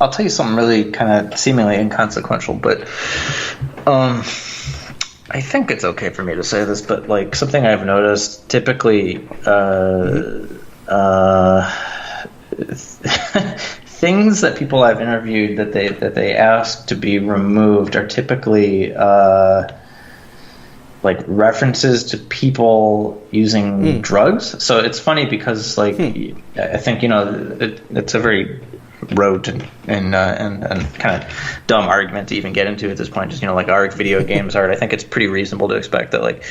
I'll tell you something really kind of seemingly inconsequential, but I think it's okay for me to say this, but like something I've noticed typically, things that people I've interviewed that they ask to be removed are typically like references to people using drugs. So it's funny because like I think it's a very rote and kind of dumb argument to even get into at this point. Just like are video games art? I think it's pretty reasonable to expect that like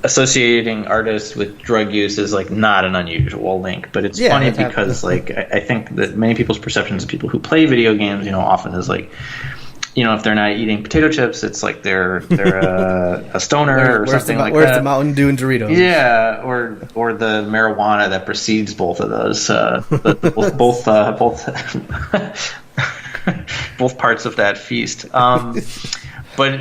associating artists with drug use is like not an unusual link, but it's funny because like I think that many people's perceptions of people who play video games often is like if they're not eating potato chips, it's like they're a stoner or something like that. Where's the Mountain Dew and Doritos? Yeah, or the marijuana that precedes both of those. Both both parts of that feast. But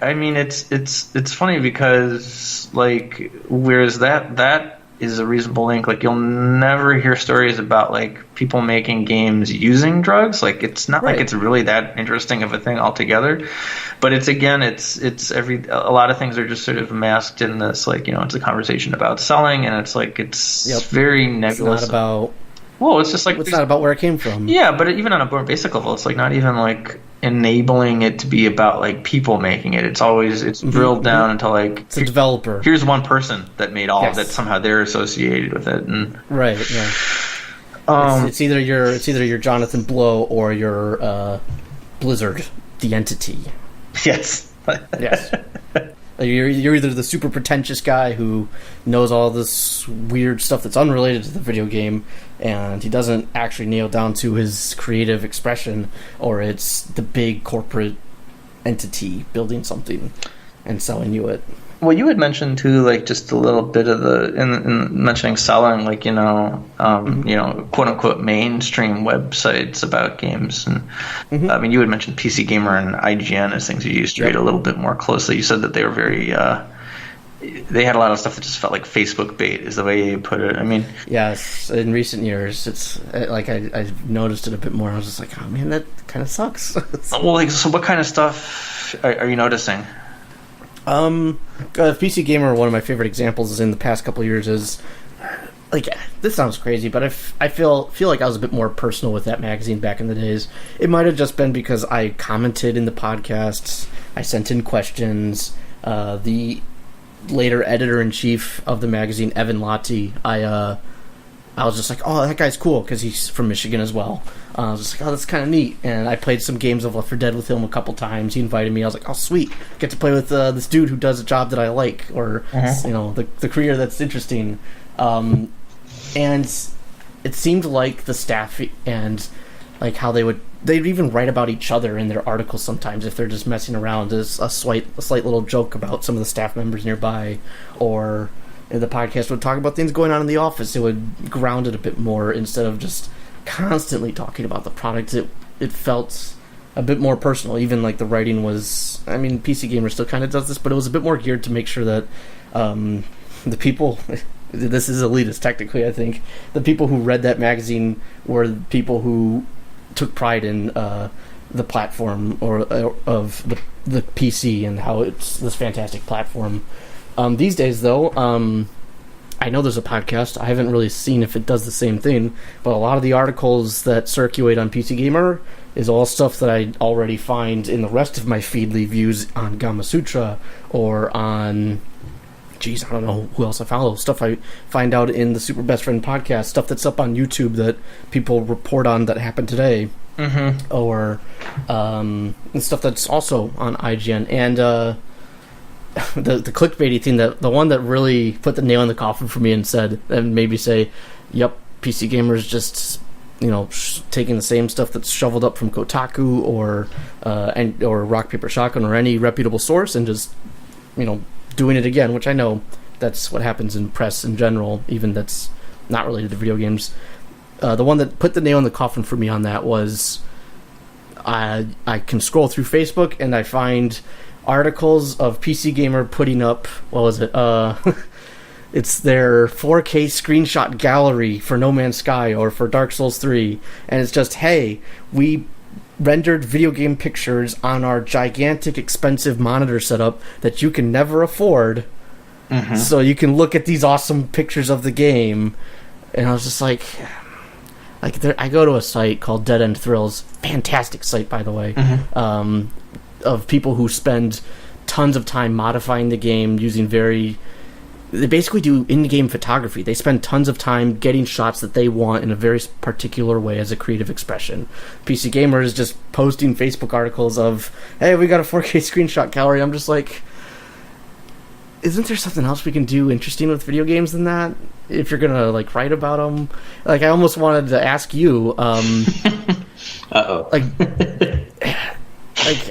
I mean it's funny because like whereas that is a reasonable link. Like you'll never hear stories about like people making games using drugs. Like it's not like it's really that interesting of a thing altogether. But it's a lot of things are just sort of masked in this like it's a conversation about selling, and it's like it's very nebulous. It's not about. Well, it's just like it's not about where it came from. Yeah, but even on a more basic level, it's like not even like enabling it to be about like people making it. It's always drilled down into like it's a developer. Here's one person that made all of that. Somehow they're associated with it, and right. Yeah. It's either your Jonathan Blow or your Blizzard, the entity. Yes. Yes. You're either the super pretentious guy who knows all this weird stuff that's unrelated to the video game, and he doesn't actually nail down to his creative expression, or it's the big corporate entity building something and selling you it. Well, you had mentioned too, like just a little bit of in mentioning selling, like quote unquote mainstream websites about games, and I mean you had mentioned PC Gamer and IGN as things you used to read a little bit more closely. You said that they were very, they had a lot of stuff that just felt like Facebook bait, is the way you put it. I mean, yes, in recent years, it's like I've noticed it a bit more. I was just like, oh man, that kind of sucks. Well, like so, what kind of stuff are you noticing? PC Gamer, one of my favorite examples is in the past couple of years is like, this sounds crazy, but I feel like I was a bit more personal with that magazine back in the days. It might have just been because I commented in the podcasts, I sent in questions. The later editor-in-chief of the magazine, Evan Lottie, I was just like, oh, that guy's cool, because he's from Michigan as well. I was just like, oh, that's kind of neat. And I played some games of Left 4 Dead with him a couple times. He invited me. I was like, oh, sweet. Get to play with this dude who does a job that I like, or, the career that's interesting. And it seemed like the staff and like how they'd even write about each other in their articles sometimes if they're just messing around. There's a slight little joke about some of the staff members nearby, or the podcast would talk about things going on in the office. It would ground it a bit more instead of just constantly talking about the product. It felt a bit more personal. Even like the writing was, I mean, PC Gamer still kind of does this, but it was a bit more geared to make sure that the people, this is elitist technically, I think, the people who read that magazine were the people who took pride in the platform or of the PC and how it's this fantastic platform. These days, though, I know there's a podcast. I haven't really seen if it does the same thing, but a lot of the articles that circulate on PC Gamer is all stuff that I already find in the rest of my Feedly views on Gamma Sutra or on... I don't know who else I follow. Stuff I find out in the Super Best Friend podcast, stuff that's up on YouTube that people report on that happened today, or and stuff that's also on IGN. And the clickbaity thing, the one that really put the nail in the coffin for me and made me say, "Yep, PC Gamer's just taking the same stuff that's shoveled up from Kotaku or Rock Paper Shotgun or any reputable source and just doing it again," which I know that's what happens in press in general, even that's not related to video games. The one that put the nail in the coffin for me on that was I can scroll through Facebook and I find articles of PC Gamer putting up, what was it? It's their 4K screenshot gallery for No Man's Sky or for Dark Souls 3, and it's just, hey, we rendered video game pictures on our gigantic, expensive monitor setup that you can never afford, so you can look at these awesome pictures of the game. And I was just like I go to a site called Dead End Thrills, fantastic site, by the way, of people who spend tons of time modifying the game using they basically do in-game photography. They spend tons of time getting shots that they want in a very particular way as a creative expression. PC Gamer is just posting Facebook articles of, hey, we got a 4K screenshot gallery. I'm just like, isn't there something else we can do interesting with video games than that? If you're gonna like write about them, like I almost wanted to ask you,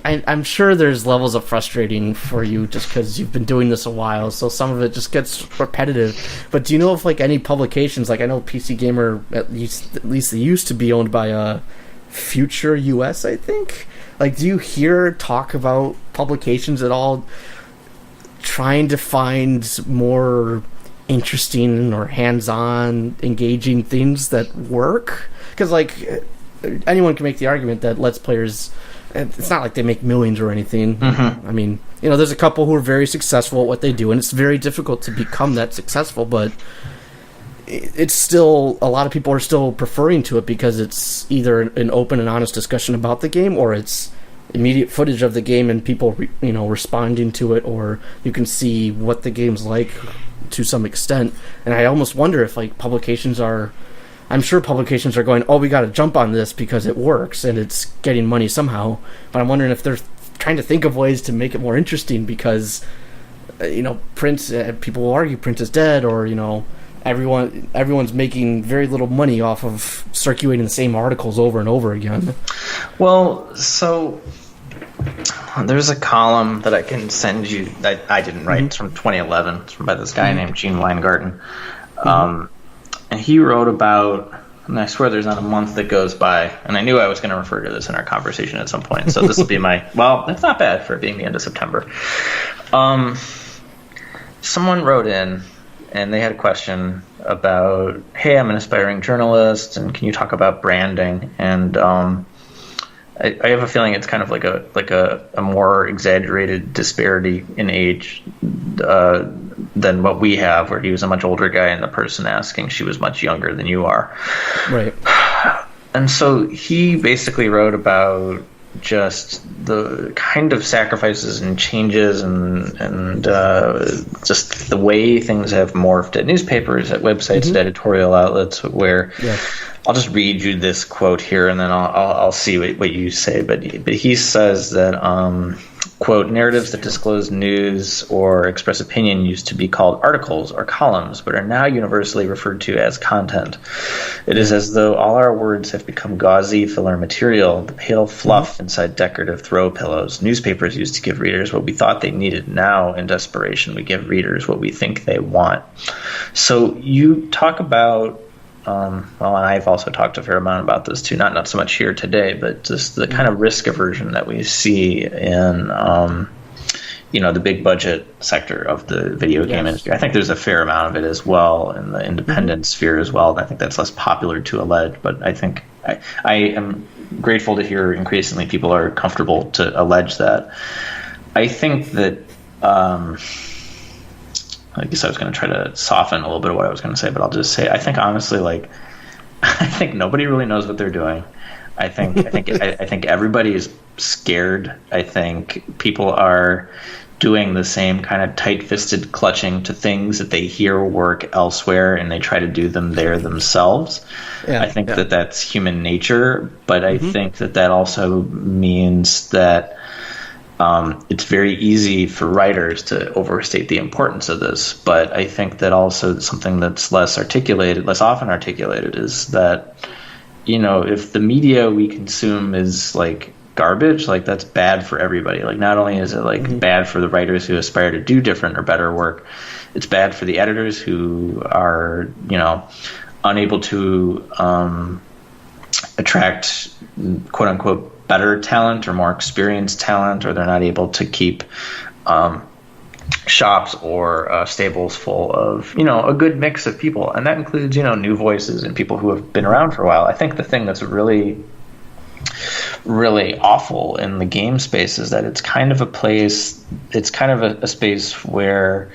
I'm sure there's levels of frustrating for you just because you've been doing this a while, so some of it just gets repetitive. But do you know of like any publications? Like I know PC Gamer, at least they used to be owned by Future US, I think. Like, do you hear talk about publications at all trying to find more interesting or hands-on, engaging things that work? Because like anyone can make the argument that Let's Players, it's not like they make millions or anything. I mean, there's a couple who are very successful at what they do, and it's very difficult to become that successful, but it's still, a lot of people are still preferring to it because it's either an open and honest discussion about the game, or it's immediate footage of the game and people responding to it, or you can see what the game's like to some extent. And I almost wonder if like I'm sure publications are going, oh, we got to jump on this because it works and it's getting money somehow. But I'm wondering if they're trying to think of ways to make it more interesting because, print, people will argue print is dead, or, everyone's making very little money off of circulating the same articles over and over again. Well, so there's a column that I can send you that I didn't write. It's from 2011. It's by this guy named Gene Weingarten. And he wrote about, and I swear there's not a month that goes by, and I knew I was going to refer to this in our conversation at some point, so this will be well, it's not bad for it being the end of September. Someone wrote in, and they had a question about, hey, I'm an aspiring journalist, and can you talk about branding? And I have a feeling it's kind of like a more exaggerated disparity in age than what we have, where he was a much older guy and the person asking, she was much younger than you are. Right. And so he basically wrote about just the kind of sacrifices and changes and just the way things have morphed at newspapers, at websites, at editorial outlets, where I'll just read you this quote here, and then I'll see what you say. But he says that, quote, narratives that disclose news or express opinion used to be called articles or columns, but are now universally referred to as content. It is as though all our words have become gauzy filler material, the pale fluff inside decorative throw pillows. Newspapers used to give readers what we thought they needed. Now, in desperation, we give readers what we think they want. So you talk about, and I've also talked a fair amount about this too, not so much here today, but just the kind of risk aversion that we see in, the big budget sector of the video game industry. I think there's a fair amount of it as well in the independent sphere as well. I think that's less popular to allege, but I think I am grateful to hear increasingly people are comfortable to allege that. I think that, I guess I was going to try to soften a little bit of what I was going to say, but I'll just say, I think honestly, I think nobody really knows what they're doing. I think everybody is scared. I think people are doing the same kind of tight-fisted clutching to things that they hear work elsewhere, and they try to do them there themselves. I think that that's human nature, but I think that also means that it's very easy for writers to overstate the importance of this, but I think that also something that's less often articulated is that, if the media we consume is like garbage, like that's bad for everybody. Like not only is it bad for the writers who aspire to do different or better work, it's bad for the editors who are, unable to attract quote unquote better talent or more experienced talent, or they're not able to keep shops or stables full of, a good mix of people. And that includes, new voices and people who have been around for a while. I think the thing that's really, really awful in the game space is that it's kind of a space where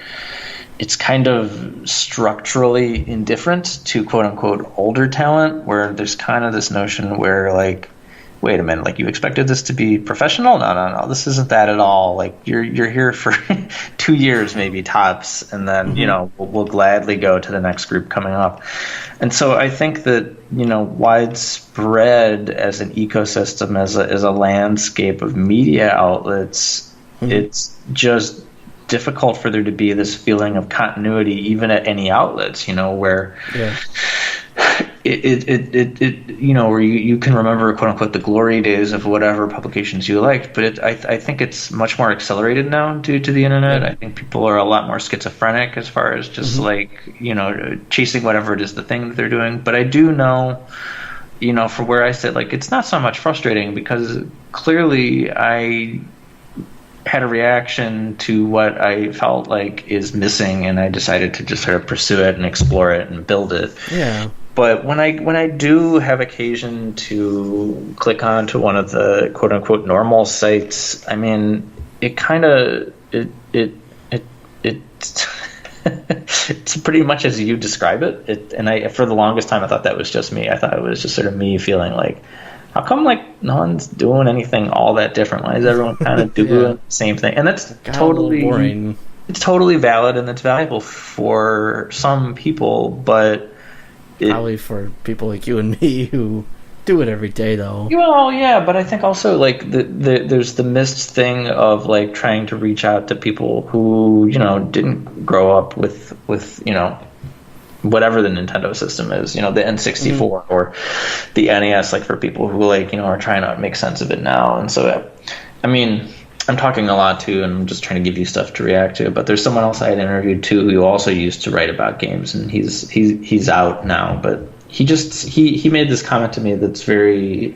it's kind of structurally indifferent to quote unquote older talent, where there's kind of this notion where like, wait a minute, like you expected this to be professional? No, this isn't that at all. Like you're here for 2 years maybe tops, and then we'll gladly go to the next group coming up. And so I think that widespread as an ecosystem, as a landscape of media outlets, it's just difficult for there to be this feeling of continuity even at any outlets, where where you can remember quote unquote the glory days of whatever publications you liked, but I think it's much more accelerated now due to the internet. I think people are a lot more schizophrenic as far as just chasing whatever it is the thing that they're doing. But I do know, from where I sit, like it's not so much frustrating because clearly I had a reaction to what I felt like is missing, and I decided to just sort of pursue it and explore it and build it. Yeah. But when I do have occasion to click on to one of the quote unquote normal sites, I mean, it kind of it's pretty much as you describe it. And I, for the longest time, I thought that was just me. I thought it was just sort of me feeling like, how come like no one's doing anything all that different? Why is everyone kind of doing the same thing? And that's totally boring. It's totally valid and it's valuable for some people, but probably for people like you and me who do it every day, though. Well, yeah, but I think also like there's the missed thing of like trying to reach out to people who didn't grow up with whatever the Nintendo system is, the N64 or the NES, like for people who like are trying to make sense of it now. And so, I mean, I'm talking a lot too, and I'm just trying to give you stuff to react to. But there's someone else I had interviewed too who also used to write about games, and he's out now. But he made this comment to me that's very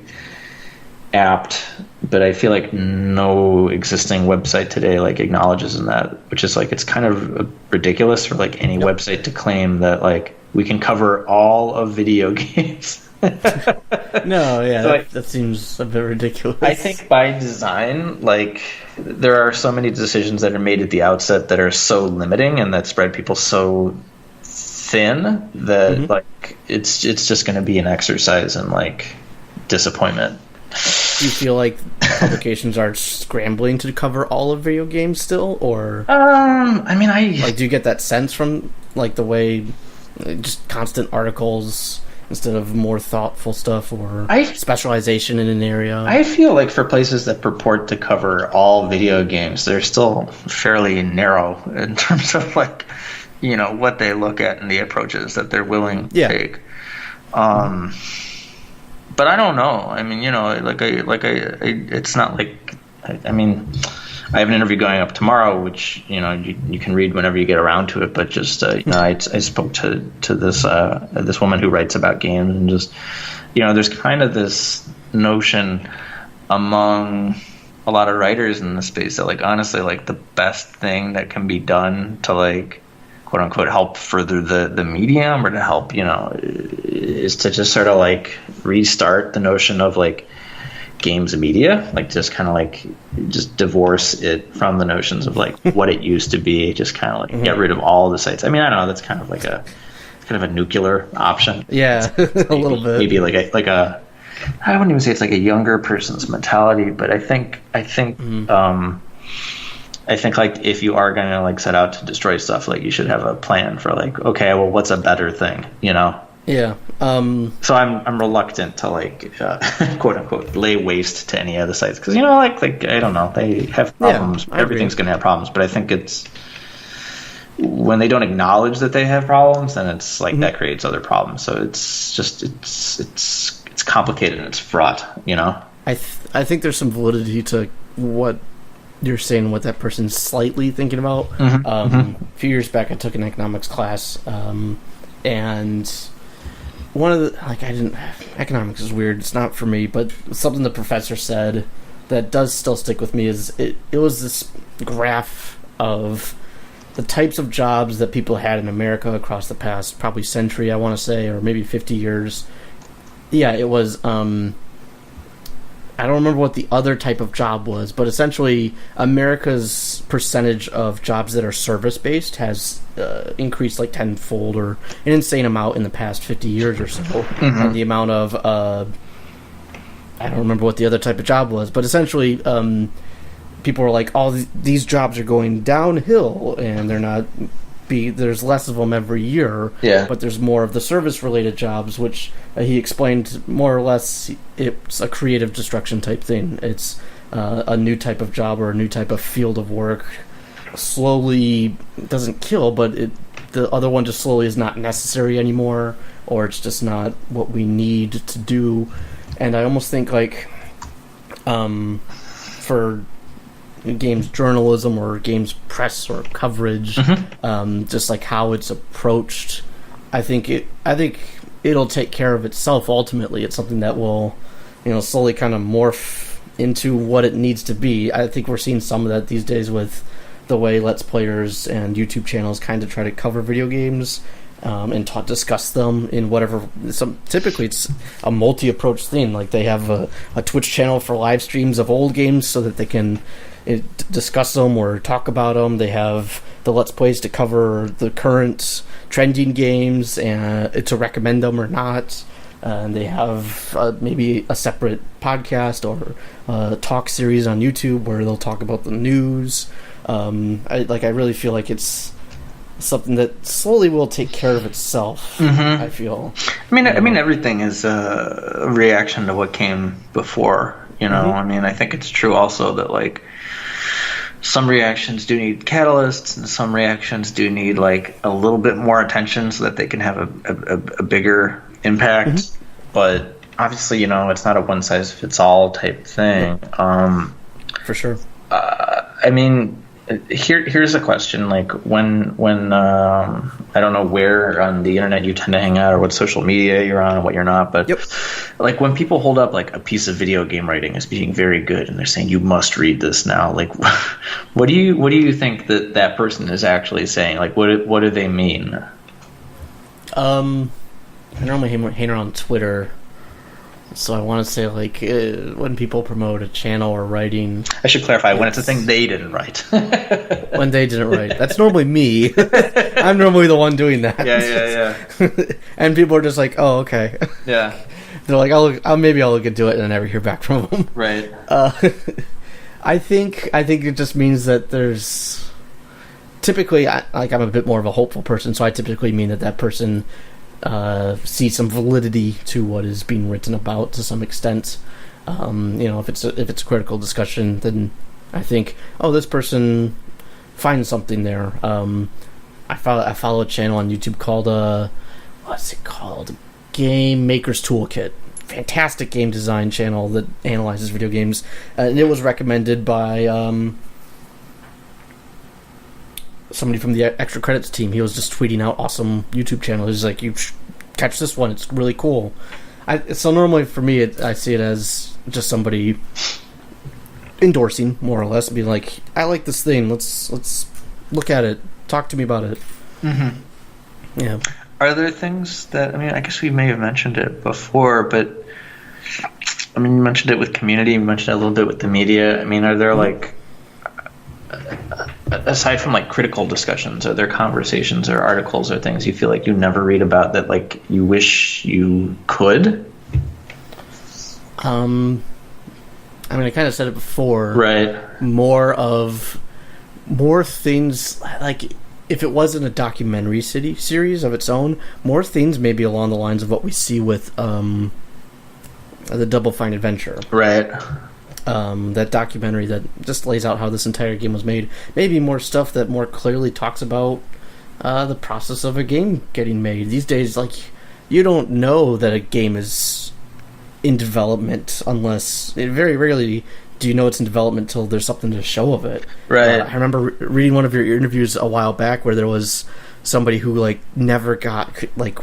apt, but I feel like no existing website today like acknowledges in that, which is like it's kind of ridiculous for like any website to claim that like we can cover all of video games. That seems a bit ridiculous. I think by design, like there are so many decisions that are made at the outset that are so limiting and that spread people so thin that like it's just going to be an exercise in like disappointment. Do you feel like publications are scrambling to cover all of video games still, or I mean, do you get that sense from like the way just constant articles instead of more thoughtful stuff or specialization in an area? I feel like for places that purport to cover all video games, they're still fairly narrow in terms of like what they look at and the approaches that they're willing to take. But I don't know. I mean, it's not like, I mean, I have an interview going up tomorrow, which, you can read whenever you get around to it. But just, I spoke to this woman who writes about games, and just, there's kind of this notion among a lot of writers in the space that, like, honestly, like the best thing that can be done to like, quote unquote, help further the medium or to help, is to just sort of like restart the notion of like games media, like just kind of like just divorce it from the notions of like what it used to be, just kind of like get rid of all the sites. I mean, I don't know, that's kind of like a nuclear option. Yeah, a little bit. Maybe like a I wouldn't even say it's like a younger person's mentality, but I think like if you are gonna like set out to destroy stuff, like you should have a plan for like, okay, well, what's a better thing, Yeah. So I'm reluctant to like quote unquote lay waste to any other sites because like I don't know, they have problems. Yeah, everything's gonna have problems, but I think it's when they don't acknowledge that they have problems, then it's like that creates other problems. So it's just it's complicated and it's fraught. I think there's some validity to what you're saying, what that person's slightly thinking about. A few years back, I took an economics class, and one of the economics is weird. It's not for me, but something the professor said that does still stick with me is it was this graph of the types of jobs that people had in America across the past probably century, I want to say, or maybe 50 years. Yeah, it was. I don't remember what the other type of job was, but essentially America's percentage of jobs that are service-based has increased like tenfold or an insane amount in the past 50 years or so. Mm-hmm. And the amount of, I don't remember what the other type of job was, but essentially people were like, these jobs are going downhill and they're not... there's less of them every year, but there's more of the service-related jobs, which he explained more or less it's a creative destruction type thing. It's a new type of job or a new type of field of work. Slowly doesn't kill, but the other one just slowly is not necessary anymore, or it's just not what we need to do. And I almost think like for games journalism or games press or coverage, just like how it's approached, I think it'll take care of itself ultimately. It's something that will, slowly kind of morph into what it needs to be. I think we're seeing some of that these days with the way Let's Players and YouTube channels kind of try to cover video games and discuss them in whatever. Typically, it's a multi-approach thing. Like they have a Twitch channel for live streams of old games so that they can discuss them or talk about them. They have the Let's Plays to cover the current trending games and to recommend them or not. And they have maybe a separate podcast or talk series on YouTube where they'll talk about the news. I really feel like it's something that slowly will take care of itself. I feel. I mean, everything is a reaction to what came before. I mean, I think it's true also that like some reactions do need catalysts, and some reactions do need like a little bit more attention so that they can have a bigger impact. But obviously, it's not a one size fits all type thing. For sure. I mean, here's a question: like when I don't know where on the internet you tend to hang out or what social media you're on and what you're not, but like when people hold up like a piece of video game writing as being very good and they're saying you must read this now, like what do you think that person is actually saying? Like what do they mean? I normally hang around Twitter. So I want to say, like, when people promote a channel or writing... I should clarify, when it's a thing they didn't write. When they didn't write. That's normally me. I'm normally the one doing that. Yeah. And people are just like, oh, okay. Yeah. They're like, maybe I'll look into it and I never hear back from them. Right. I think it just means that there's... Typically, I'm a bit more of a hopeful person, so I typically mean that person... see some validity to what is being written about to some extent. If it's a critical discussion, then I think, this person finds something there. I follow a channel on YouTube called what's it called? Game Maker's Toolkit. Fantastic game design channel that analyzes video games, and it was recommended by somebody from the Extra Credits team. He was just tweeting out awesome YouTube channels. He's like, you catch this one, it's really cool. So normally for me, I see it as just somebody endorsing, more or less, being like, I like this thing, let's look at it, talk to me about it. Yeah. Are there things that, I guess we may have mentioned it before, but you mentioned it with community, you mentioned it a little bit with the media. Are there like, aside from like critical discussions, are there conversations or articles or things you feel like you never read about that like you wish you could? I kind of said it before. Right. More things, like if it wasn't a documentary series of its own, more things maybe along the lines of what we see with the Double Fine Adventure. Right. That documentary that just lays out how this entire game was made. Maybe more stuff that more clearly talks about the process of a game getting made. These days, like, you don't know that a game is in development unless... very rarely do you know it's in development until there's something to show of it. Right. I remember reading one of your interviews a while back where there was somebody who, like, never got... like,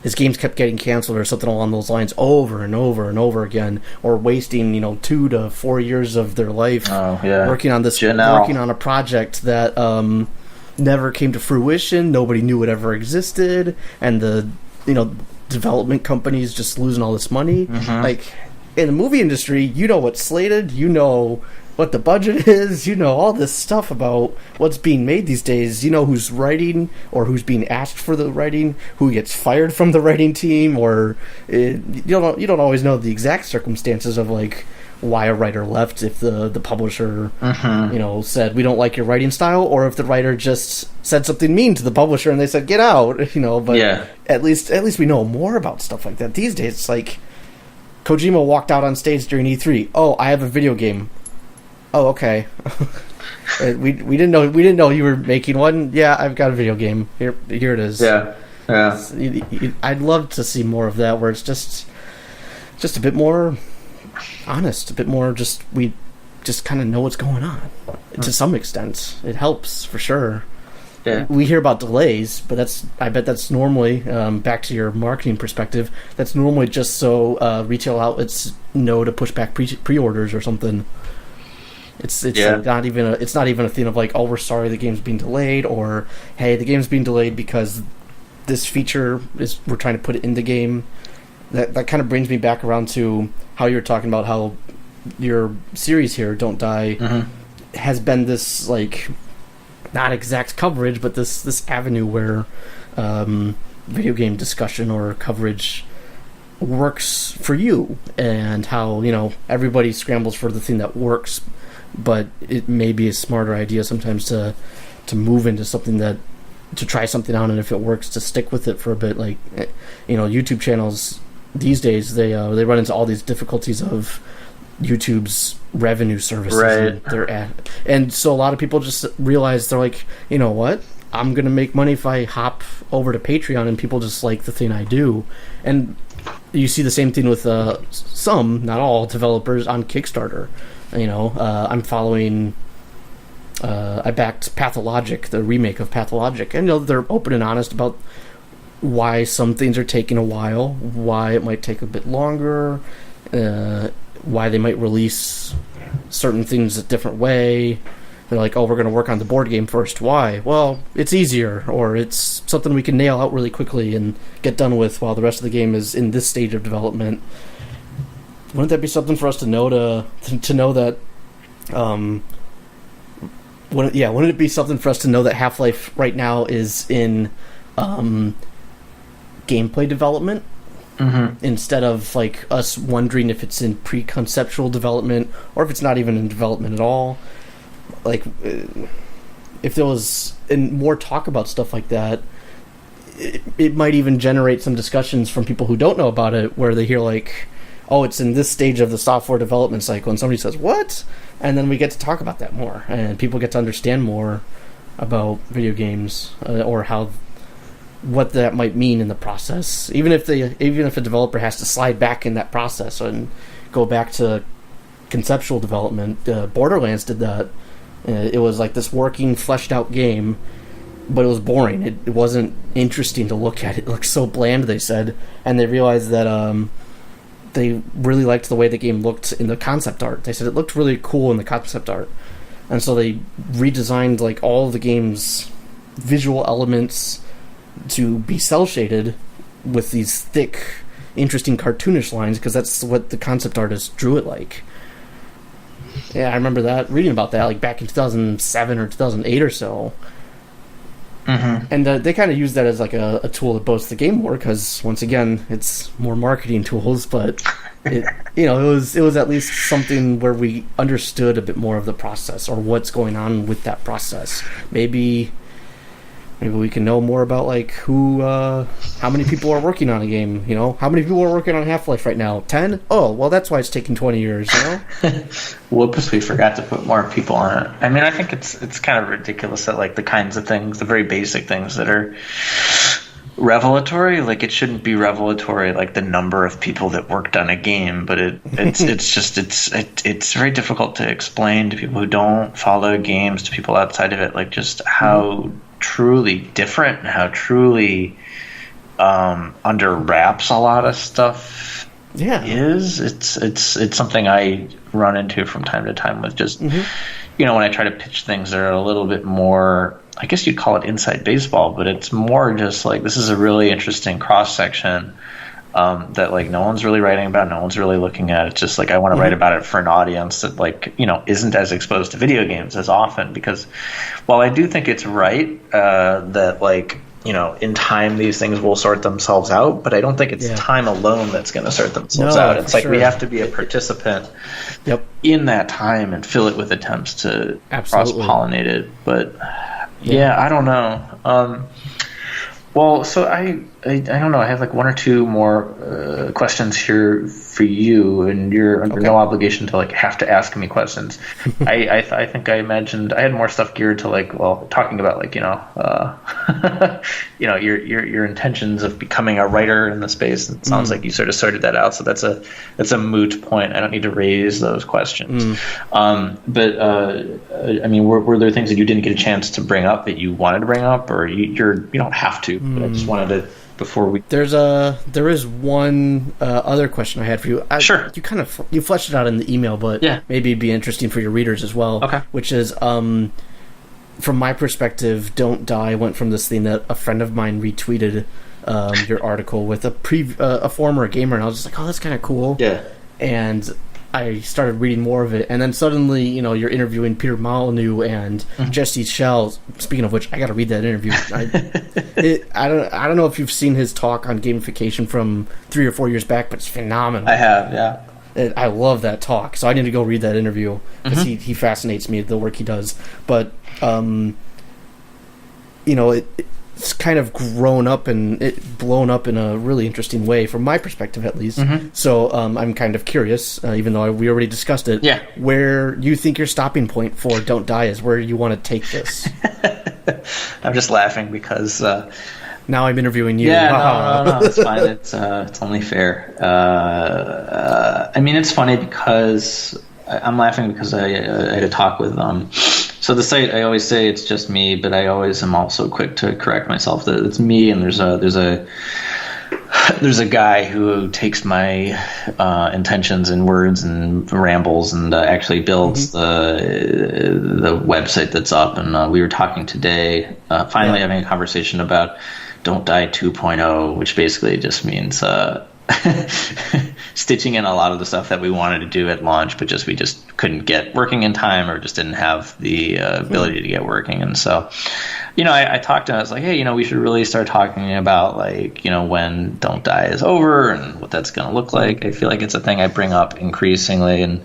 his games kept getting canceled or something along those lines over and over and over again, or wasting 2 to 4 years of their life working on a project that never came to fruition. Nobody knew it ever existed, and the development companies just losing all this money. Like in the movie industry, you know what's slated, you know what the budget is, you know all this stuff about what's being made these days. You know who's writing or who's being asked for the writing, who gets fired from the writing team, or you don't always know the exact circumstances of like why a writer left, if the publisher said we don't like your writing style, or if the writer just said something mean to the publisher and they said get out, but at least we know more about stuff like that these days. It's like Kojima walked out on stage during E3. Oh, I have a video game. Oh, okay. we didn't know you were making one. Yeah, I've got a video game. Here it is. Yeah. I'd love to see more of that, where it's just a bit more honest, a bit more we just kind of know what's going on. To some extent, it helps for sure. Yeah. We hear about delays, but I bet that's normally, back to your marketing perspective, that's normally just so retail outlets know to push back pre-orders or something. It's not even a thing of like, oh, we're sorry the game's being delayed, or hey, the game's being delayed because this feature we're trying to put it in the game. That kind of brings me back around to how you were talking about how your series here, Don't Die, has been this like not exact coverage, but this avenue where video game discussion or coverage works for you, and how everybody scrambles for the thing that works. But it may be a smarter idea sometimes to move into something to try something out, and if it works, to stick with it for a bit. Like, YouTube channels these days, they run into all these difficulties of YouTube's revenue services, right? And so a lot of people just realize, they're like, you know what? I'm gonna make money if I hop over to Patreon, and people just like the thing I do. And you see the same thing with some, not all, developers on Kickstarter. I'm following. I backed Pathologic, the remake of Pathologic, and they're open and honest about why some things are taking a while, why it might take a bit longer, why they might release certain things a different way. They're like, oh, we're going to work on the board game first. Why? Well, it's easier, or it's something we can nail out really quickly and get done with while the rest of the game is in this stage of development. Wouldn't that be something for us to know to know that? Wouldn't it be something for us to know that Half-Life right now is in gameplay development, instead of like us wondering if it's in pre-conceptual development or if it's not even in development at all? Like, if there was more talk about stuff like that, it might even generate some discussions from people who don't know about it, where they hear like, oh, it's in this stage of the software development cycle, and somebody says, what? And then we get to talk about that more, and people get to understand more about video games, or what that might mean in the process. Even if a developer has to slide back in that process and go back to conceptual development. Borderlands did that. It was like this working, fleshed out game, but it was boring. It wasn't interesting to look at. It looked so bland, they said, and they realized that they really liked the way the game looked in the concept art. They said it looked really cool in the concept art, and so they redesigned like all of the game's visual elements to be cell shaded with these thick, interesting cartoonish lines, because that's what the concept artist drew it like. Yeah, I remember reading about that like back in 2007 or 2008 or so. And they kind of used that as like a tool to boast the game more, because once again, it's more marketing tools. But it was at least something where we understood a bit more of the process, or what's going on with that process. Maybe we can know more about like how many people are working on a game. How many people are working on Half-Life right now? 10? Oh, well, that's why it's taking 20 years. Whoops, we forgot to put more people on it. I mean, I think it's kind of ridiculous that like the kinds of things, the very basic things that are revelatory, like it shouldn't be revelatory like the number of people that worked on a game, but it's very difficult to explain to people who don't follow games, to people outside of it, like just how truly different and how truly under wraps a lot of stuff is. It's something I run into from time to time with just when I try to pitch things that are a little bit more, I guess you'd call it inside baseball, but it's more just like, this is a really interesting cross section that like no one's really writing about, no one's really looking at. It's just like I want to write about it for an audience that like isn't as exposed to video games as often, because while I do think it's right that like in time these things will sort themselves out, but I don't think it's time alone that's going to sort themselves out. It's like we have to be a participant in that time and fill it with attempts to cross-pollinate it. But I don't know. Well, so I don't know. I have like one or two more questions here for you, and you're under no obligation to like have to ask me questions. I think I imagined I had more stuff geared to like, well, talking about like your intentions of becoming a writer in the space. It sounds like you sort of sorted that out, so that's a moot point. I don't need to raise those questions. But I mean, were there things that you didn't get a chance to bring up that you wanted to bring up, or you don't have to? But I just wanted to. Before we there is one other question I had for you. Sure. You fleshed it out in the email, but maybe it'd be interesting for your readers as well. Okay. Which is from my perspective, Don't Die went from this thing that a friend of mine retweeted your article with a former gamer, and I was just like, oh, that's kind of cool. Yeah. And I started reading more of it, and then suddenly, you're interviewing Peter Molyneux and Jesse Schell. Speaking of which, I got to read that interview. I don't know if you've seen his talk on gamification from 3 or 4 years back, but it's phenomenal. I have, yeah. I love that talk, so I need to go read that interview because he fascinates me, the work he does. But it's kind of grown up and blown up in a really interesting way, from my perspective at least. So I'm kind of curious, even though we already discussed it, where you think your stopping point for Don't Die is, where you want to take this. I'm just laughing because now I'm interviewing you. Yeah, no, it's fine. It's only fair. I mean, it's funny because I'm laughing because I had a talk with so the site, I always say it's just me, but I always am also quick to correct myself that it's me, and there's a guy who takes my intentions and words and rambles and actually builds the website that's up. And we were talking today, finally having a conversation about Don't Die 2.0, which basically just means stitching in a lot of the stuff that we wanted to do at launch, but we just couldn't get working in time, or just didn't have the ability to get working. And so, I talked to him. I was like, hey, we should really start talking about like, when Don't Die is over and what that's going to look like. I feel like it's a thing I bring up increasingly, and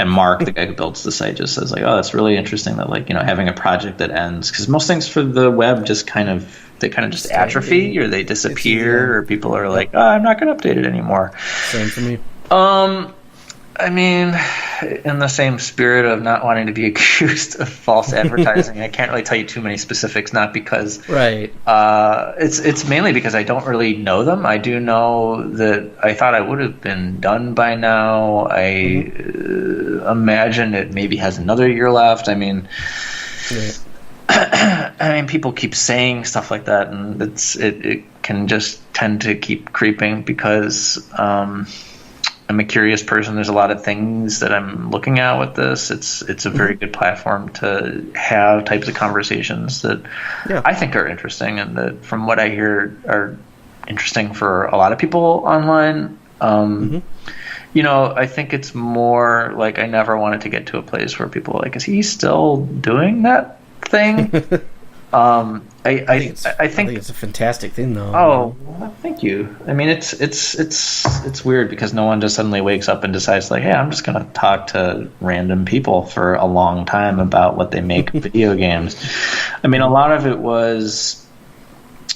Mark, the guy who builds the site, just says like, oh, that's really interesting that like, having a project that ends, because most things for the web just kind of just atrophy, or they disappear, or people are like, oh, I'm not going to update it anymore. Same for me. I mean, in the same spirit of not wanting to be accused of false advertising, I can't really tell you too many specifics, not because it's mainly because I don't really know them. I do know that I thought I would have been done by now. I imagine it maybe has another year left. I mean, people keep saying stuff like that, and it can just tend to keep creeping because I'm a curious person. There's a lot of things that I'm looking at with this. It's a very good platform to have types of conversations that I think are interesting, and that from what I hear are interesting for a lot of people online. I think it's more like I never wanted to get to a place where people are like, is he still doing that thing? I think it's a fantastic thing, though. Oh, well, thank you. I mean, it's weird because no one just suddenly wakes up and decides like, hey, I'm just going to talk to random people for a long time about what they make of video games. I mean, a lot of it was,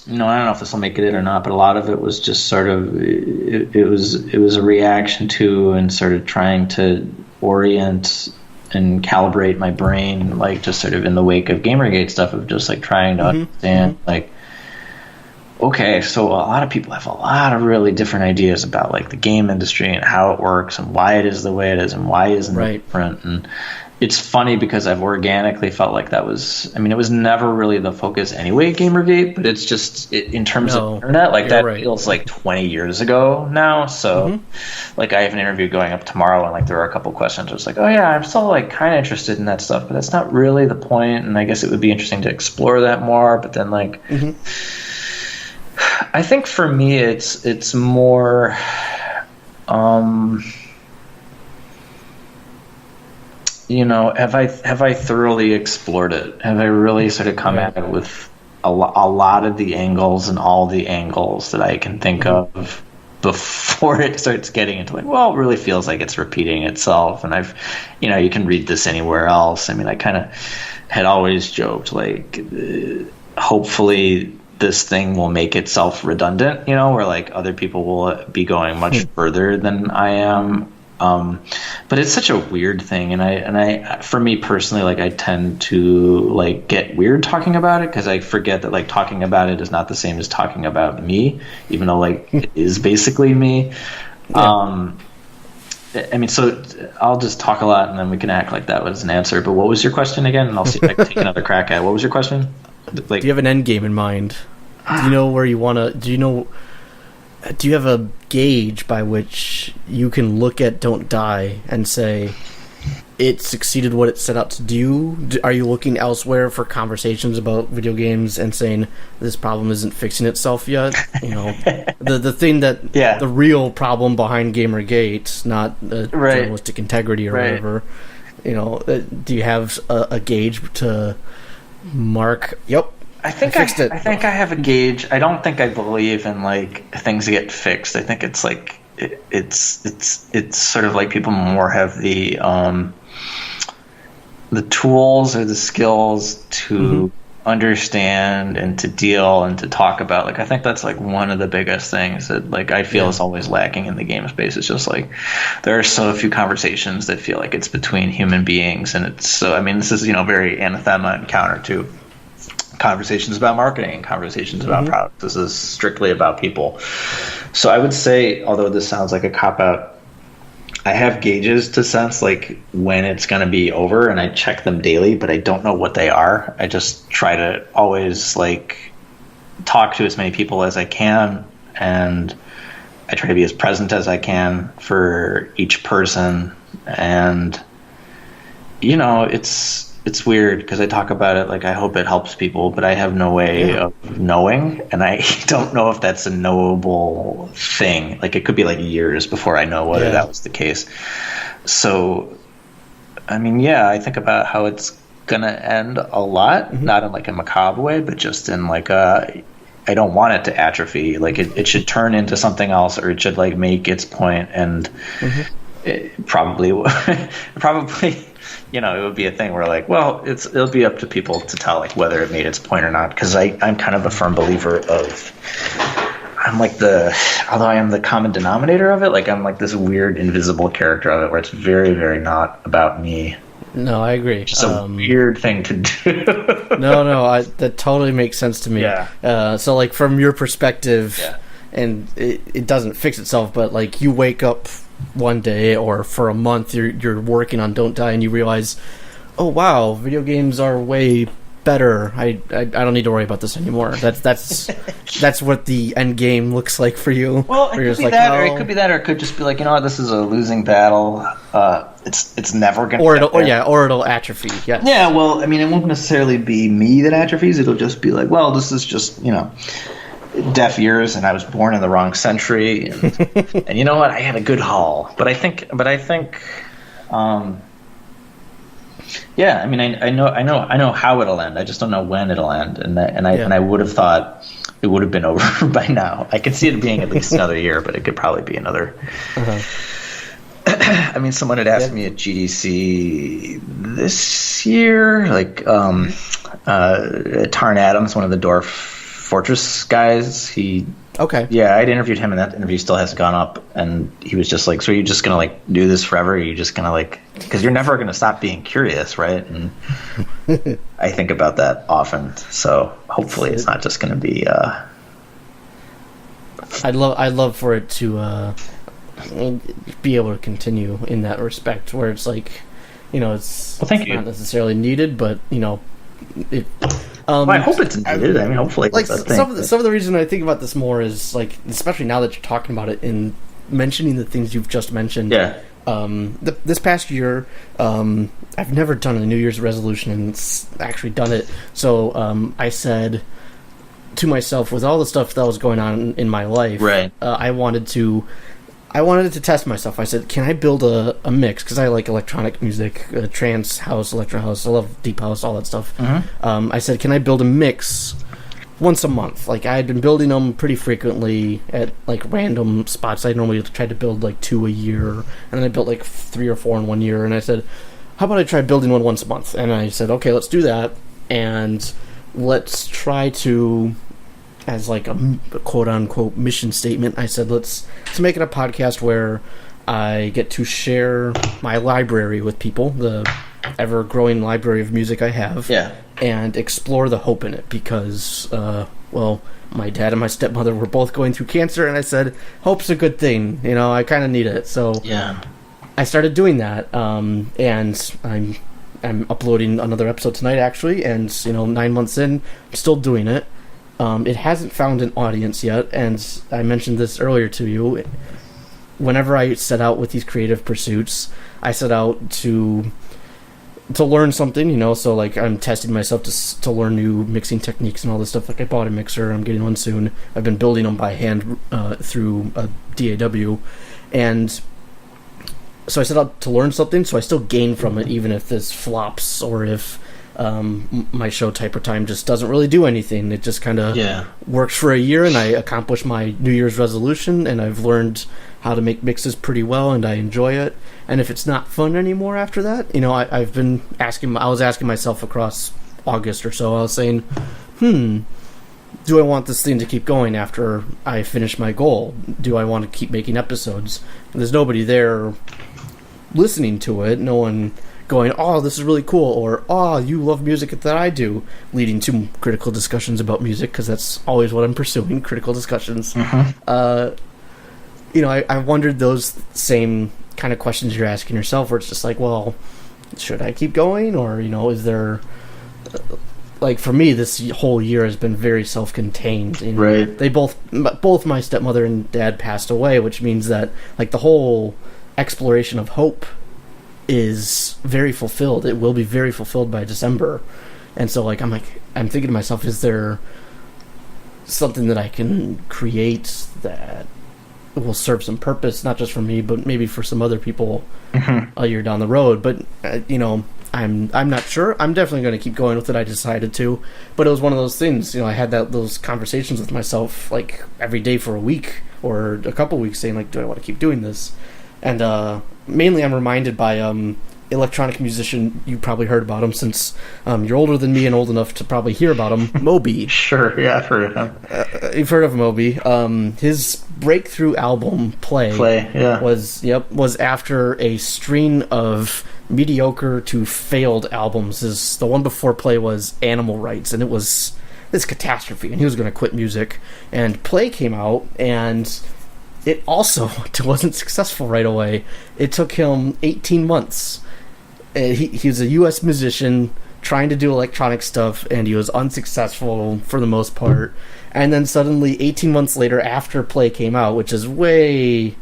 I don't know if this will make it in or not, but a lot of it was just sort of it was a reaction to and sort of trying to orient and calibrate my brain, like just sort of in the wake of Gamergate stuff, of just like trying to understand like, okay, so a lot of people have a lot of really different ideas about like the game industry and how it works and why it is the way it is and why isn't it different. it's funny because I've organically felt like that was, I mean, it was never really the focus anyway, Gamergate, but it's just, in terms of internet, like that feels like 20 years ago now. So like I have an interview going up tomorrow and like there are a couple questions. I was like, oh yeah, I'm still like kind of interested in that stuff, but that's not really the point. And I guess it would be interesting to explore that more. But then like, I think for me, it's more, you know, have I thoroughly explored it? Have I really sort of come at it with a lot of the angles and all the angles that I can think of before it starts getting into like, well, it really feels like it's repeating itself. And I've, you know, you can read this anywhere else. I mean, I kind of had always joked like, hopefully this thing will make itself redundant, you know, where like other people will be going much further than I am. But it's such a weird thing, and I, for me personally, like I tend to like get weird talking about it because I forget that like talking about it is not the same as talking about me, even though like it is basically me. I mean, so I'll just talk a lot, and then we can act like that was an answer. But what was your question again? And I'll see if I can take another crack at it. What was your question? Like, do you have an end game in mind? Do you know where you want to? Do you have a gauge by which you can look at Don't Die and say it succeeded what it set out to do? Are you looking elsewhere for conversations about video games and saying this problem isn't fixing itself yet? You know, the thing that the real problem behind Gamergate, not the journalistic integrity or whatever. You know, do you have a gauge to mark? Yep. I think I have a gauge. I don't think I believe in like things get fixed. I think it's like it's sort of like people more have the tools or the skills to understand and to deal and to talk about. Like I think that's like one of the biggest things that like I feel is always lacking in the game space. It's just like there are so few conversations that feel like it's between human beings, and it's so. I mean, this is, you know, very anathema and counter to conversations about marketing, conversations about products. This is strictly about people. So I would say, although this sounds like a cop-out, I have gauges to sense like when it's going to be over, and I check them daily, but I don't know what they are. I just try to always like talk to as many people as I can, and I try to be as present as I can for each person. And you know, it's weird because I talk about it like I hope it helps people, but I have no way of knowing, and I don't know if that's a knowable thing. Like it could be like years before I know whether that was the case. So, I mean, I think about how it's gonna end a lot, not in like a macabre way, but just in like I don't want it to atrophy. Like it should turn into something else, or it should like make its point, and it probably you know, it would be a thing where like, well, it'll be up to people to tell like whether it made its point or not. Because I'm kind of a firm believer of, although I am the common denominator of it, like I'm like this weird invisible character of it where it's very, very not about me. No, I agree. It's a weird thing to do. No, that totally makes sense to me. Yeah. So like from your perspective, and it doesn't fix itself, but like you wake up one day or for a month you're working on Don't Die and you realize, oh wow, video games are way better. I don't need to worry about this anymore. That's what the end game looks like for you. Well, it could be that, or it could be that, or it could just be like, you know what, this is a losing battle. It's never gonna. Or it'll atrophy. Yes. Yeah. Well, I mean, it won't necessarily be me that atrophies. It'll just be like, well, this is just, you know, deaf ears, and I was born in the wrong century, and, and you know what, I had a good haul. But I think, I mean, I know how it'll end. I just don't know when it'll end, and I would have thought it would have been over by now. I could see it being at least another year, but it could probably be another. I mean, someone had asked me at GDC this year, like Tarn Adams, one of the Dwarf Fortress guys. I'd interviewed him, and that interview still hasn't gone up, and he was just like, so are you just gonna like do this forever? Are you just gonna like, because you're never gonna stop being curious, right? And I think about that often, so hopefully it's not just gonna be I'd love for it to be able to continue in that respect, where it's like it's, well, thank it's you. not necessarily needed, but it. Well, I hope it's needed. I mean, hopefully, like it's a some thing. of the reason I think about this more is like, especially now that you're talking about it and mentioning the things you've just mentioned. Yeah. This past year, I've never done a New Year's resolution and actually done it. So I said to myself, with all the stuff that was going on in my life, Right. I wanted to test myself. I said, can I build a mix? Because I like electronic music, trance house, electro house. I love deep house, all that stuff. Mm-hmm. I said, can I build a mix once a month? Like, I had been building them pretty frequently at like random spots. I normally tried to build like 2 a year, and then I built like 3 or 4 in 1 year. And I said, how about I try building one once a month? And I said, okay, let's do that, and let's try to, as like a quote-unquote mission statement, I said, let's make it a podcast where I get to share my library with people, the ever-growing library of music I have, and explore the hope in it, because, well, my dad and my stepmother were both going through cancer, and I said, hope's a good thing, I kind of need it, so I started doing that, and I'm uploading another episode tonight, actually, and, 9 months in, I'm still doing it. It hasn't found an audience yet, and I mentioned this earlier to you. Whenever I set out with these creative pursuits, I set out to learn something, so like I'm testing myself to learn new mixing techniques and all this stuff. Like I bought a mixer, I'm getting one soon. I've been building them by hand through a DAW, and so I set out to learn something, so I still gain from it, even if this flops or if my show Typer Time just doesn't really do anything. It just kind of works for a year, and I accomplish my New Year's resolution, and I've learned how to make mixes pretty well, and I enjoy it. And if it's not fun anymore after that, I was asking myself across August or so, I was saying, do I want this thing to keep going after I finish my goal? Do I want to keep making episodes? And there's nobody there listening to it, no one going, oh, this is really cool, or, oh, you love music that I do, leading to critical discussions about music, because that's always what I'm pursuing, critical discussions. I wondered those same kind of questions you're asking yourself, where it's just like, well, should I keep going, or, is there... Like, for me, this whole year has been very self-contained. Right. They both my stepmother and dad passed away, which means that, like, the whole exploration of hope is very fulfilled. It will be very fulfilled by December. And so, I'm thinking to myself, is there something that I can create that will serve some purpose, not just for me, but maybe for some other people a year down the road? But, I'm not sure. I'm definitely going to keep going with it. I decided to. But it was one of those things, I had those conversations with myself, like, every day for a week or a couple weeks, saying, like, do I want to keep doing this? And mainly I'm reminded by electronic musician, you probably heard about him since you're older than me and old enough to probably hear about him, Moby. Sure, yeah, I've heard of him. You've heard of Moby. His breakthrough album, Play, was after a string of mediocre to failed albums. The one before Play was Animal Rights, and it was this catastrophe, and he was going to quit music. And Play came out, and it also wasn't successful right away. It took him 18 months. He was a U.S. musician trying to do electronic stuff, and he was unsuccessful for the most part. And then suddenly, 18 months later, after Play came out, which is way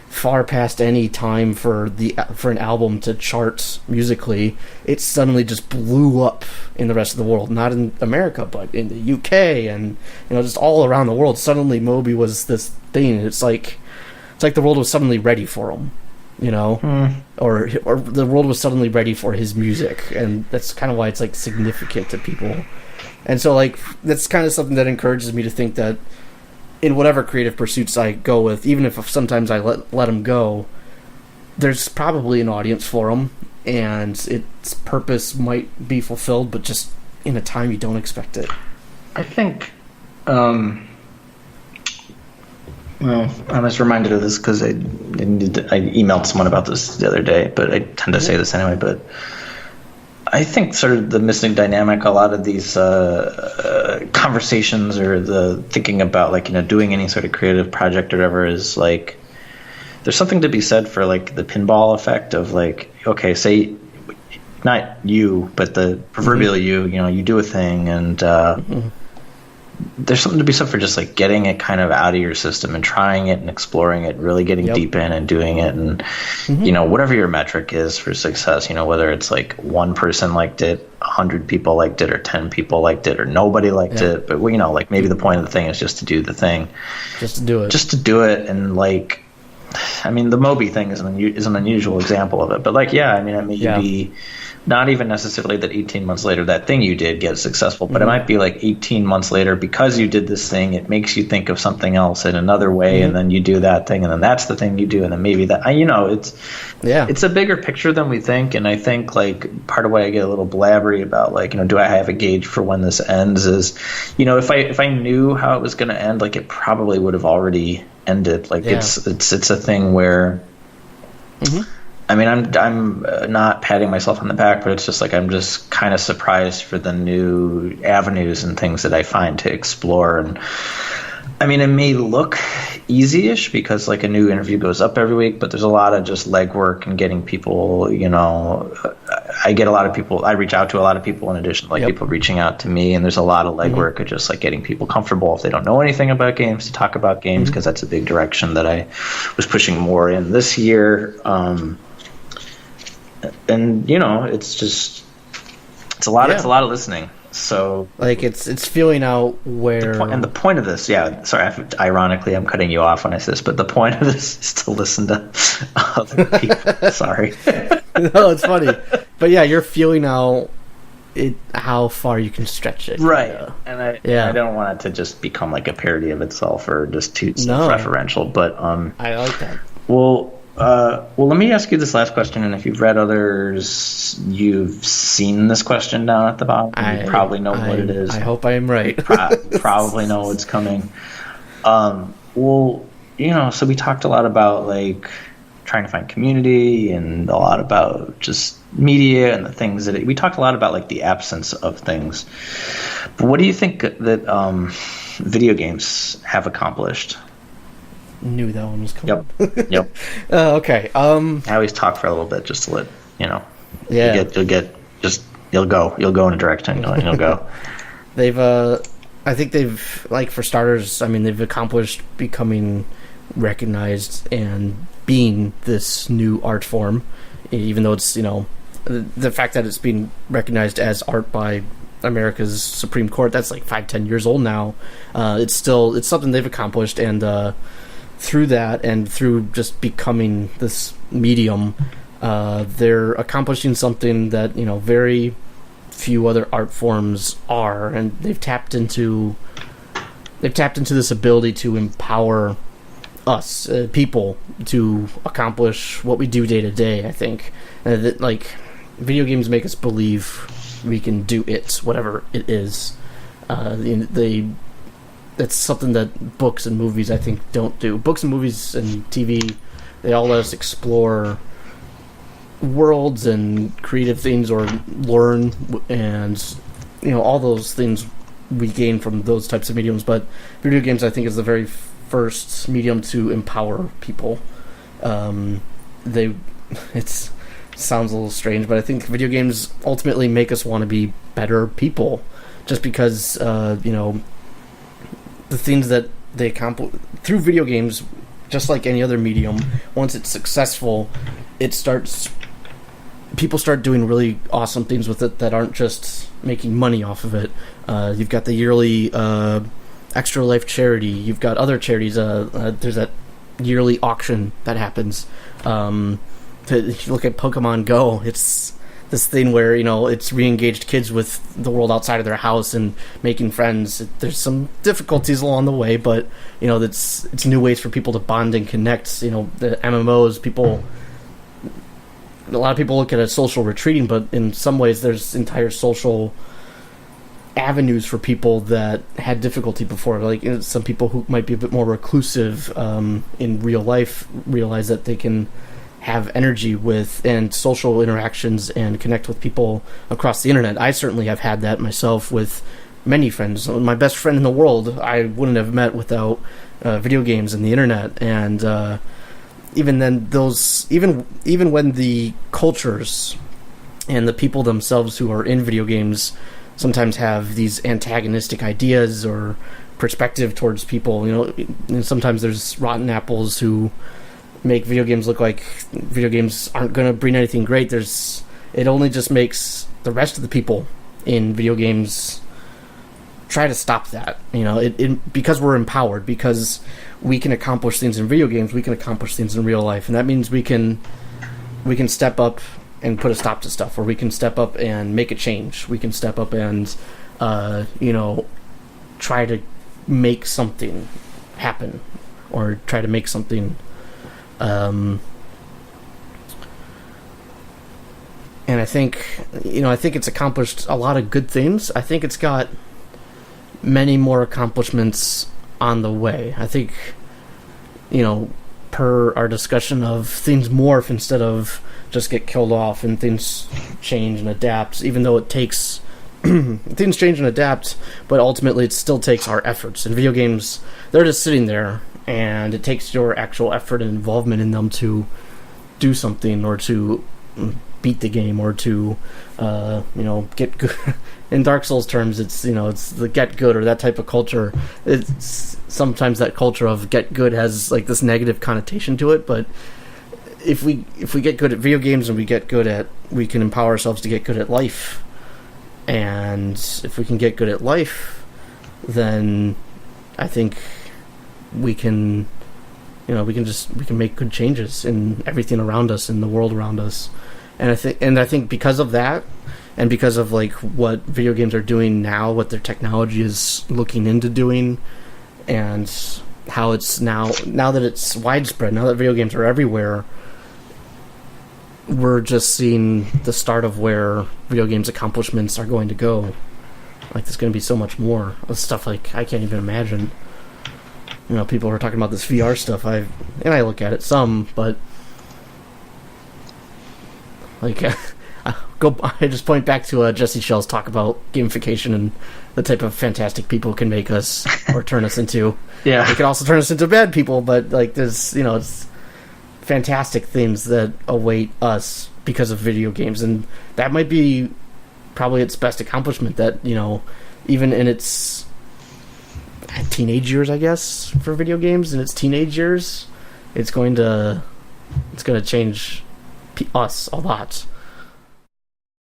far past any time for an album to chart musically, it suddenly just blew up in the rest of the world. Not in America, but in the UK and just all around the world. Suddenly, Moby was this thing. It's like the world was suddenly ready for him, or the world was suddenly ready for his music, and that's kind of why it's like significant to people. And so that's kind of something that encourages me to think that in whatever creative pursuits I go with, even if sometimes I let them go, there's probably an audience for them, and its purpose might be fulfilled, but just in a time you don't expect it. I think, well, I was reminded of this because I emailed someone about this the other day, but I tend to say this anyway, but I think sort of the missing dynamic, a lot of these conversations or the thinking about doing any sort of creative project or whatever is there's something to be said for the pinball effect of okay, say not you, but the proverbial you know, you do a thing, and there's something to be said for just like getting it kind of out of your system and trying it and exploring it, really getting deep in and doing it. And, you know, whatever your metric is for success, you know, whether it's like one person liked it, 100 people liked it, or 10 people liked it, or nobody liked it. But, you know, like maybe the point of the thing is just to do the thing. Just to do it. Just to do it. And like, I mean, the Moby thing is an unusual example of it. But like, yeah, I mean, it may be not even necessarily that 18 months later that thing you did gets successful, but it might be like 18 months later, because you did this thing, it makes you think of something else in another way, and then you do that thing, and then that's the thing you do, and then maybe that, you know, it's a bigger picture than we think. And I think like part of why I get a little blabbery about like, you know, do I have a gauge for when this ends is, you know, if I knew how it was going to end, like it probably would have already ended. Like it's a thing where I mean, I'm not patting myself on the back, but it's just like I'm just kind of surprised for the new avenues and things that I find to explore. And I mean, it may look easy-ish because like a new interview goes up every week, but there's a lot of just legwork and getting people, you know, I get a lot of people, I reach out to a lot of people in addition to like people reaching out to me, and there's a lot of legwork of just like getting people comfortable if they don't know anything about games to talk about games, because that's a big direction that I was pushing more in this year. And you know, it's a lot of listening. So like it's feeling out where the point of this, ironically I'm cutting you off when I say this, but the point of this is to listen to other people. Sorry. No, it's funny, but yeah, you're feeling out how far you can stretch it, right? And I don't want it to just become like a parody of itself or just too self-referential, but I like that. Well, let me ask you this last question, and if you've read others, you've seen this question down at the bottom. You probably know what it is. I hope I am right. Probably know what's coming. Well, you know, so we talked a lot about like trying to find community, and a lot about just media and the things that we talked a lot about, like the absence of things. But what do you think that video games have accomplished? Knew that one was coming. Yep. Okay. I always talk for a little bit just to let you know. Yeah. You'll go in a direction. You'll go. I think they've, like, for starters, I mean, they've accomplished becoming recognized and being this new art form, even though it's, you know, the fact that it's being recognized as art by America's Supreme Court, that's like 5-10 years old now. It's something they've accomplished, and through that and through just becoming this medium, they're accomplishing something that, you know, very few other art forms are, and they've tapped into this ability to empower us people to accomplish what we do day to day. I think that, like, video games make us believe we can do it, whatever it is. That's something that books and movies, I think, don't do. Books and movies and TV, they all let us explore worlds and creative things, or learn, and, you know, all those things we gain from those types of mediums. But video games, I think, is the very first medium to empower people. It sounds a little strange, but I think video games ultimately make us want to be better people, just because, you know, the things that they accomplish through video games, just like any other medium, once it's successful, people start doing really awesome things with it that aren't just making money off of it. You've got the yearly Extra Life charity. You've got other charities. There's that yearly auction that happens. If you look at Pokemon Go, it's this thing where, you know, it's re-engaged kids with the world outside of their house and making friends. There's some difficulties along the way, but, you know, it's new ways for people to bond and connect. You know, the MMOs, a lot of people look at it as social retreating, but in some ways there's entire social avenues for people that had difficulty before. Like, you know, some people who might be a bit more reclusive in real life realize that they can have energy with and social interactions and connect with people across the internet. I certainly have had that myself with many friends. My best friend in the world I wouldn't have met without video games and the internet. And even then, even when the cultures and the people themselves who are in video games sometimes have these antagonistic ideas or perspective towards people. And sometimes there's rotten apples who make video games look like video games aren't going to bring anything great. It only just makes the rest of the people in video games try to stop that. Because we're empowered, because we can accomplish things in video games, we can accomplish things in real life, and that means we can step up and put a stop to stuff, or we can step up and make a change. We can step up and try to make something happen, or try to make something and I think it's accomplished a lot of good things. I think it's got many more accomplishments on the way. I think, per our discussion of things morph instead of just get killed off, and things change and adapt, even though it takes things change and adapt, but ultimately it still takes our efforts. In video games, they're just sitting there, and it takes your actual effort and involvement in them to do something, or to beat the game, or to get good. In Dark Souls terms, it's the get good, or that type of culture. It's sometimes that culture of get good has like this negative connotation to it, but if we get good at video games, and we can empower ourselves to get good at life. And if we can get good at life, then I think we can make good changes in everything around us, in the world around us. And I think because of that, and because of like what video games are doing now, what their technology is looking into doing, and how it's now that it's widespread, now that video games are everywhere, we're just seeing the start of where video games accomplishments are going to go. Like, there's going to be so much more stuff like I can't even imagine. People are talking about this VR stuff. I look at it some, but like I just point back to Jesse Shell's talk about gamification and the type of fantastic people it can make us or turn us into. Yeah, it can also turn us into bad people, but like there's it's fantastic things that await us because of video games, and that might be probably its best accomplishment. That even in its teenage years, I guess, for video games, in its teenage years, it's going to change us a lot.